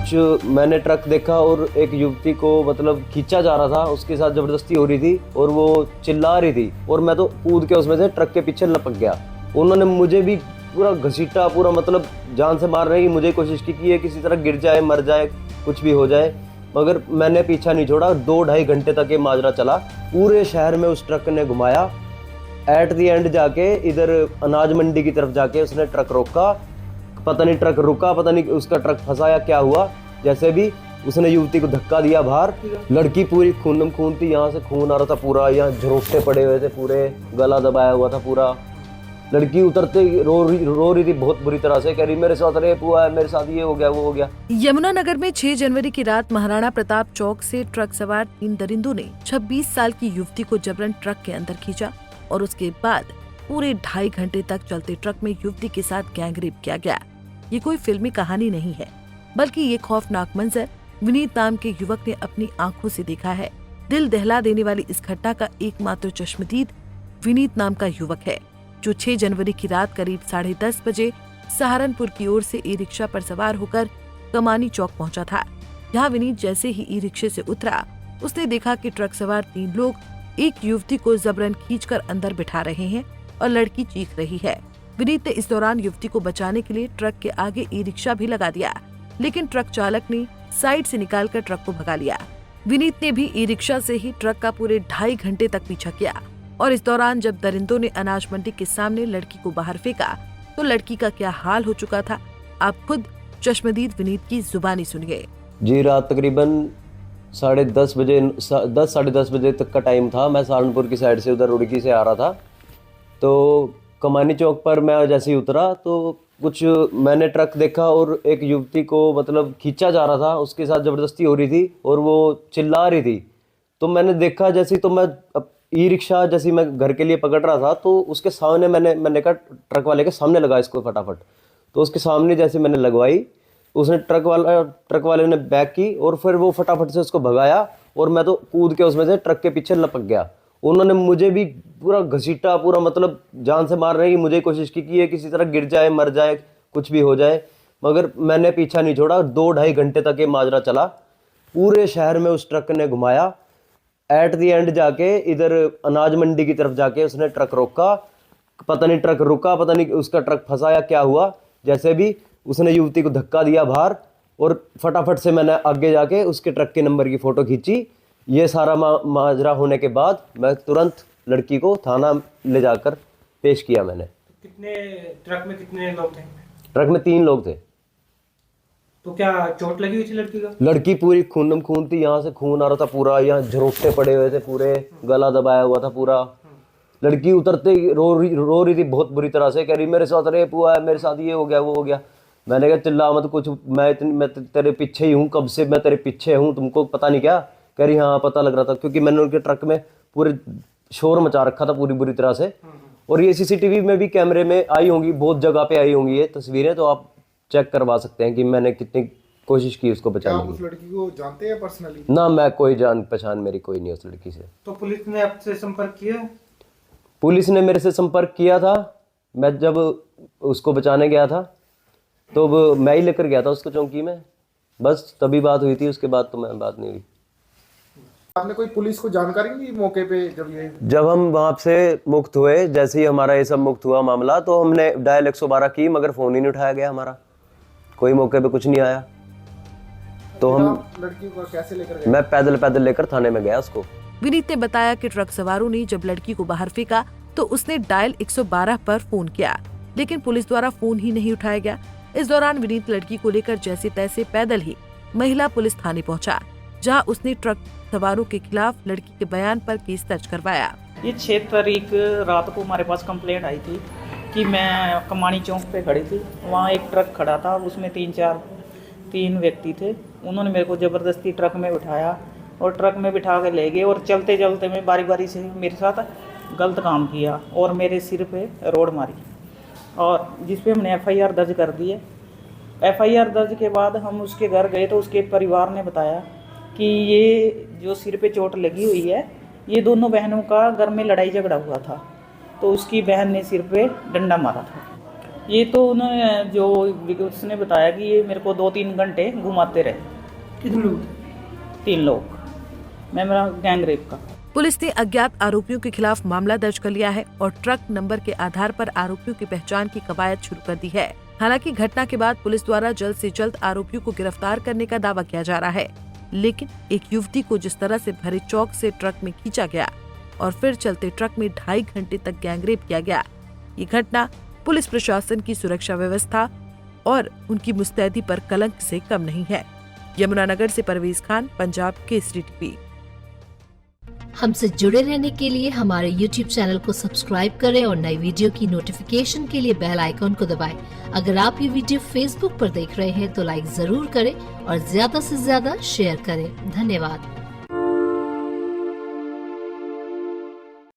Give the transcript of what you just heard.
कुछ मैंने ट्रक देखा और एक युवती को मतलब खींचा जा रहा था, उसके साथ जबरदस्ती हो रही थी और वो चिल्ला रही थी और मैं तो कूद के उसमें से ट्रक के पीछे लपक गया। उन्होंने मुझे भी पूरा घसीटा, पूरा मतलब जान से मारने की मुझे कोशिश की कि ये किसी तरह गिर जाए, मर जाए, कुछ भी हो जाए, मगर मैंने पीछा नहीं छोड़ा। 2-2.5 घंटे तक ये माजरा चला। पूरे शहर में उस ट्रक ने घुमाया। एट द एंड जाके इधर अनाज मंडी की तरफ जाके उसने ट्रक रोका। पता नहीं ट्रक रुका, पता नहीं उसका ट्रक फंसा या क्या हुआ, जैसे भी उसने युवती को धक्का दिया बाहर। लड़की पूरी खूनम खून थी, यहाँ से खून आ रहा था पूरा, यहाँ झरोखे पड़े हुए थे पूरे, गला दबाया हुआ था पूरा। लड़की उतरते रो रही थी बहुत बुरी तरह से, कह रही मेरे साथ रेप हुआ है, मेरे साथ ये हो गया वो हो गया। यमुनानगर में 6 जनवरी की रात महाराणा प्रताप चौक से ट्रक सवार 3 दरिंदों ने 26 साल की युवती को जबरन ट्रक के अंदर खींचा और उसके बाद पूरे 2.5 घंटे तक चलते ट्रक में युवती के साथ गैंगरेप किया गया। ये कोई फिल्मी कहानी नहीं है, बल्कि ये खौफनाक मंजर विनीत नाम के युवक ने अपनी आंखों से देखा है। दिल दहला देने वाली इस घटना का एकमात्र चश्मदीद विनीत नाम का युवक है, जो 6 जनवरी की रात करीब 10:30 बजे सहारनपुर की ओर से ई रिक्शा पर सवार होकर कमानी चौक पहुंचा था। यहाँ विनीत जैसे ही ई रिक्शे से उतरा, उसने देखा कि ट्रक सवार 3 लोग एक युवती को जबरन खींचकर अंदर बिठा रहे हैं और लड़की चीख रही है। विनीत ने इस दौरान युवती को बचाने के लिए ट्रक के आगे ई रिक्शा भी लगा दिया, लेकिन ट्रक चालक ने साइड से निकालकर ट्रक को भगा लिया। विनीत ने भी ई रिक्शा से ही ट्रक का पूरे 2.5 घंटे तक पीछा किया और इस दौरान जब दरिंदों ने अनाज मंडी के सामने लड़की को बाहर फेंका तो लड़की का क्या हाल हो चुका था, आप खुद चश्मदीद विनीत की जुबानी सुनिए। जी, रात तकरीबन 10:30 बजे, 10-10:30 बजे तक का टाइम था। मैं सहारनपुर की साइड से उधर रुड़की से आ रहा था, तो कमानी चौक पर मैं जैसे ही उतरा तो कुछ मैंने ट्रक देखा और एक युवती को मतलब खींचा जा रहा था, उसके साथ जबरदस्ती हो रही थी और वो चिल्ला रही थी। तो मैंने देखा जैसे ही, तो मैं ई रिक्शा जैसे मैं घर के लिए पकड़ रहा था तो उसके सामने मैंने कहा ट्रक वाले के सामने लगा इसको फटाफट। तो उसके सामने जैसे मैंने लगवाई, उसने ट्रक वाले ने बैक की और फिर वो फटाफट से उसको भगाया और मैं तो कूद के उसमें से ट्रक के पीछे लपक गया। उन्होंने मुझे भी पूरा घसीटा, पूरा मतलब जान से मारने की मुझे कोशिश की कि ये किसी तरह गिर जाए, मर जाए, कुछ भी हो जाए, मगर मैंने पीछा नहीं छोड़ा। 2-2.5 घंटे तक ये माजरा चला। पूरे शहर में उस ट्रक ने घुमाया। एट द एंड जाके इधर अनाज मंडी की तरफ जाके उसने ट्रक रोका। पता नहीं ट्रक रुका, पता नहीं उसका ट्रक फंसा या क्या हुआ, जैसे भी उसने युवती को धक्का दिया बाहर और फटाफट से मैंने आगे जाके उसके ट्रक के नंबर की फ़ोटो खींची। ये सारा माजरा होने के बाद मैं तुरंत लड़की को थाना ले जाकर पेश किया मैंने। कितने ट्रक में कितने लोग थे? ट्रक में 3 लोग थे। तो क्या चोट लगी हुई थी लड़की को? लड़की पूरी खूनम खून थी, यहाँ से खून आ रहा था पूरा, यहाँ झरोखे पड़े हुए थे पूरे, गला दबाया हुआ था पूरा। लड़की उतरते रो रही थी बहुत बुरी तरह से, कह रही मेरे साथ रेप हुआ है, मेरे साथ ये हो गया वो हो गया। मैंने कहा चिल्ला मत कुछ, मैं तेरे पीछे ही हूँ, कब से मैं तेरे पीछे हूँ, तुमको पता नहीं क्या? कह रही हाँ पता लग रहा था, क्योंकि मैंने उनके ट्रक में पूरे शोर मचा रखा था पूरी बुरी तरह से। और ये सीसीटीवी में भी कैमरे में आई होंगी, बहुत जगह पे आई होंगी ये तस्वीरें, तो आप चेक करवा सकते हैं कि मैंने कितनी कोशिश की उसको बचाने की। आप उस लड़की को जानते हैं पर्सनली? ना, मैं कोई जान पहचान मेरी कोई नहीं उस लड़की से। तो पुलिस ने आपसे संपर्क किया? पुलिस ने मेरे से संपर्क किया था। मैं जब उसको बचाने गया था तो मैं ही लेकर गया था उसको चौकी में, बस तभी बात हुई थी, उसके बाद तो मैं बात नहीं हुई। आपने कोई पुलिस को जानकारी दी मौके पे? जब हम वहाँ से मुक्त हुए, जैसे ही हमारा ये सब मुक्त हुआ मामला, तो हमने डायल 112 की, मगर फ़ोन ही नहीं उठाया गया हमारा, कोई मौके पे कुछ नहीं आया। तो हम लड़की को कैसे लेकर गए? मैं पैदल लेकर थाने में गया उसको। विनीत ने बताया कि ट्रक सवारों ने जब लड़की को बाहर फेंका तो उसने डायल 112 पर फोन किया, लेकिन पुलिस द्वारा फोन ही नहीं उठाया गया। इस दौरान विनीत लड़की को लेकर जैसे तैसे पैदल ही महिला पुलिस थाने पहुंचा, जहां उसने ट्रक सवारों के खिलाफ लड़की के बयान पर केस दर्ज करवाया। ये 6 तारीख रात को हमारे पास कंप्लेंट आई थी कि मैं कमानी चौक पे खड़ी थी, वहाँ एक ट्रक खड़ा था, उसमें 3 व्यक्ति थे। उन्होंने मेरे को ज़बरदस्ती ट्रक में बिठाया और ट्रक में बिठा के ले गए और चलते चलते में बारी बारी से मेरे साथ गलत काम किया और मेरे सिर पे रोड मारी, और जिस पे हमने FIR दर्ज कर दी है। FIR दर्ज के बाद हम उसके घर गए तो उसके परिवार ने बताया कि ये जो सिर पे चोट लगी हुई है, ये दोनों बहनों का घर में लड़ाई झगड़ा हुआ था, तो उसकी बहन ने सिर पे डंडा मारा था ये तो उन्होंने जो उसने बताया कि ये मेरे को 2-3 घंटे घुमाते रहे। कितने लोग? 3 लोग। मैं मेरा गैंग रेप का। पुलिस ने अज्ञात आरोपियों के खिलाफ मामला दर्ज कर लिया है और ट्रक नंबर के आधार पर आरोपियों की पहचान की कवायद शुरू कर दी है। हालांकि घटना के बाद पुलिस द्वारा जल्द से जल्द आरोपियों को गिरफ्तार करने का दावा किया जा रहा है, लेकिन एक युवती को जिस तरह से भरे चौक से ट्रक में खींचा गया और फिर चलते ट्रक में 2.5 घंटे तक गैंगरेप किया गया, ये घटना पुलिस प्रशासन की सुरक्षा व्यवस्था और उनकी मुस्तैदी पर कलंक से कम नहीं है। यमुनानगर से परवेज खान, पंजाब केसरी टीवी। हमसे जुड़े रहने के लिए हमारे YouTube चैनल को सब्सक्राइब करें और नई वीडियो की नोटिफिकेशन के लिए बेल आइकॉन को दबाएं। अगर आप ये वीडियो Facebook पर देख रहे हैं तो लाइक जरूर करें और ज्यादा से ज्यादा शेयर करें। धन्यवाद।